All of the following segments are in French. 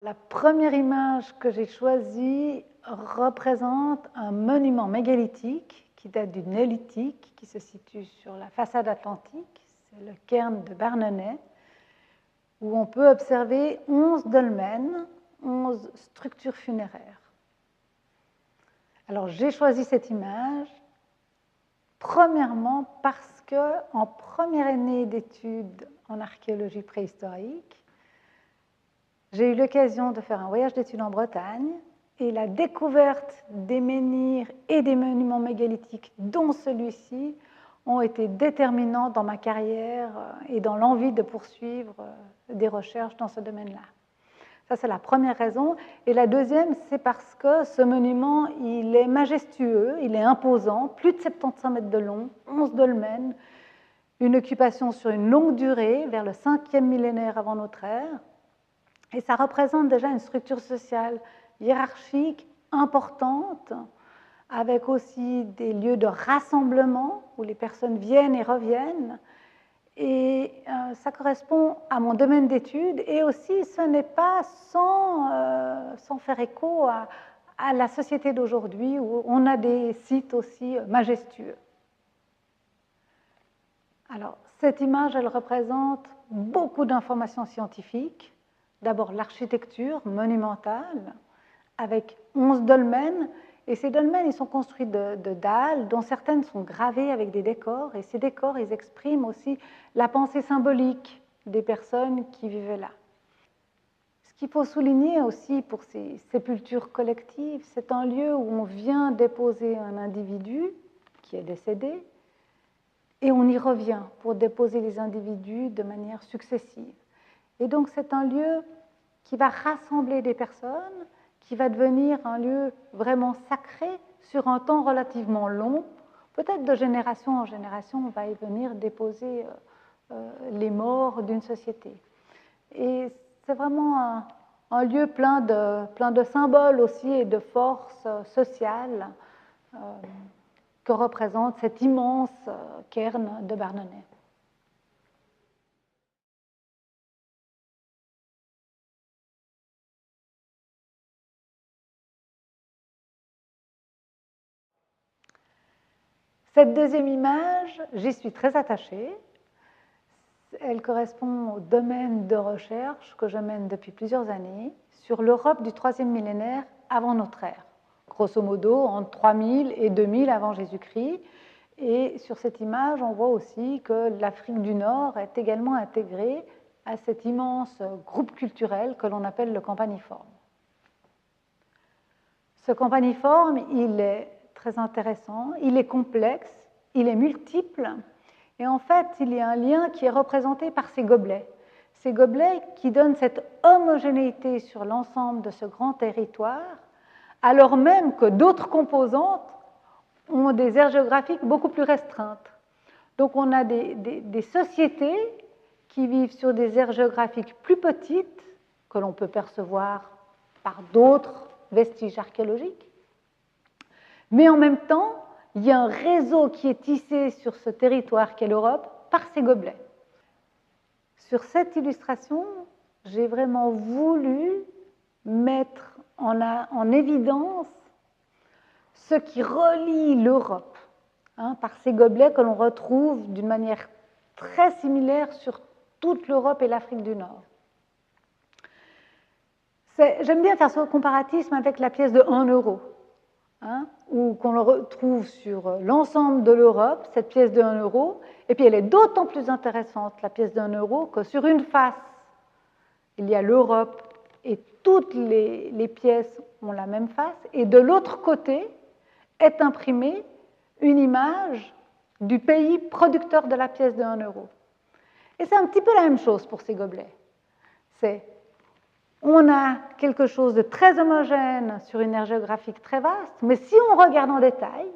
La première image que j'ai choisie représente un monument mégalithique qui date du Néolithique, qui se situe sur la façade atlantique, c'est le cairn de Barnenay, où on peut observer 11 dolmens, 11 structures funéraires. Alors j'ai choisi cette image, premièrement parce qu'en première année d'études en archéologie préhistorique, j'ai eu l'occasion de faire un voyage d'études en Bretagne et la découverte des menhirs et des monuments mégalithiques, dont celui-ci, ont été déterminants dans ma carrière et dans l'envie de poursuivre des recherches dans ce domaine-là. Ça, c'est la première raison. Et la deuxième, c'est parce que ce monument, il est majestueux, il est imposant, plus de 75 mètres de long, 11 dolmens, une occupation sur une longue durée, vers le 5e millénaire avant notre ère. Et ça représente déjà une structure sociale hiérarchique importante, avec aussi des lieux de rassemblement où les personnes viennent et reviennent. Et ça correspond à mon domaine d'études. Et aussi, ce n'est pas sans faire écho à la société d'aujourd'hui où on a des sites aussi majestueux. Alors, cette image, elle représente beaucoup d'informations scientifiques. D'abord, l'architecture monumentale, avec 11 dolmens. Et ces dolmens, ils sont construits de dalles, dont certaines sont gravées avec des décors. Et ces décors, ils expriment aussi la pensée symbolique des personnes qui vivaient là. Ce qu'il faut souligner aussi pour ces sépultures collectives, c'est un lieu où on vient déposer un individu qui est décédé, et on y revient pour déposer les individus de manière successive. Et donc c'est un lieu qui va rassembler des personnes, qui va devenir un lieu vraiment sacré sur un temps relativement long. Peut-être de génération en génération, on va y venir déposer les morts d'une société. Et c'est vraiment un lieu plein de symboles aussi et de forces sociales que représente cet immense cairn de Barnenay. Cette deuxième image, j'y suis très attachée. Elle correspond au domaine de recherche que je mène depuis plusieurs années sur l'Europe du 3e millénaire avant notre ère, grosso modo entre 3000 et 2000 avant Jésus-Christ. Et sur cette image, on voit aussi que l'Afrique du Nord est également intégrée à cet immense groupe culturel que l'on appelle le campaniforme. Ce campaniforme, il est très intéressant, il est complexe, il est multiple, et en fait, il y a un lien qui est représenté par ces gobelets qui donnent cette homogénéité sur l'ensemble de ce grand territoire, alors même que d'autres composantes ont des aires géographiques beaucoup plus restreintes. Donc on a des sociétés qui vivent sur des aires géographiques plus petites, que l'on peut percevoir par d'autres vestiges archéologiques, mais en même temps, il y a un réseau qui est tissé sur ce territoire qu'est l'Europe par ces gobelets. Sur cette illustration, j'ai vraiment voulu mettre en évidence ce qui relie l'Europe, par ces gobelets que l'on retrouve d'une manière très similaire sur toute l'Europe et l'Afrique du Nord. J'aime bien faire ce comparatisme avec la pièce de 1 euro, où qu'on le retrouve sur l'ensemble de l'Europe, cette pièce de 1 euro, et puis elle est d'autant plus intéressante, la pièce de 1 euro, que sur une face, il y a l'Europe et toutes les pièces ont la même face, et de l'autre côté est imprimée une image du pays producteur de la pièce de 1 euro. Et c'est un petit peu la même chose pour ces gobelets. On a quelque chose de très homogène sur une aire géographique très vaste, mais si on regarde en détail,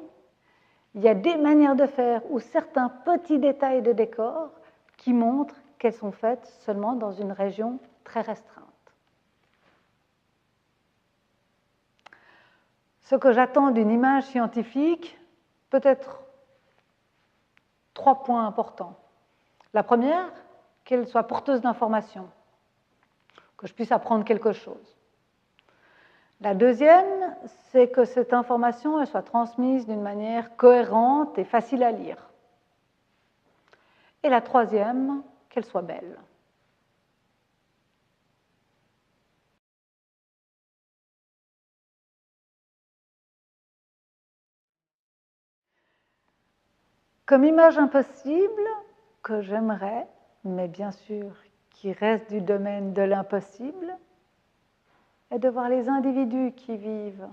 il y a des manières de faire ou certains petits détails de décor qui montrent qu'elles sont faites seulement dans une région très restreinte. Ce que j'attends d'une image scientifique, peut-être 3 points importants. La première, qu'elle soit porteuse d'informations, que je puisse apprendre quelque chose. La deuxième, c'est que cette information elle soit transmise d'une manière cohérente et facile à lire. Et la troisième, qu'elle soit belle. Comme image impossible que j'aimerais, mais bien sûr qui reste du domaine de l'impossible, est de voir les individus qui vivent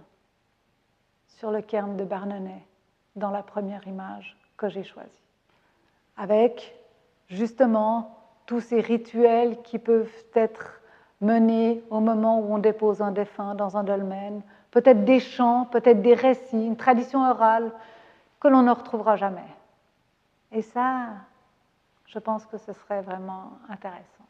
sur le cairn de Barnenay, dans la première image que j'ai choisie, avec justement tous ces rituels qui peuvent être menés au moment où on dépose un défunt dans un dolmen, peut-être des chants, peut-être des récits, une tradition orale que l'on ne retrouvera jamais. Et ça, je pense que ce serait vraiment intéressant.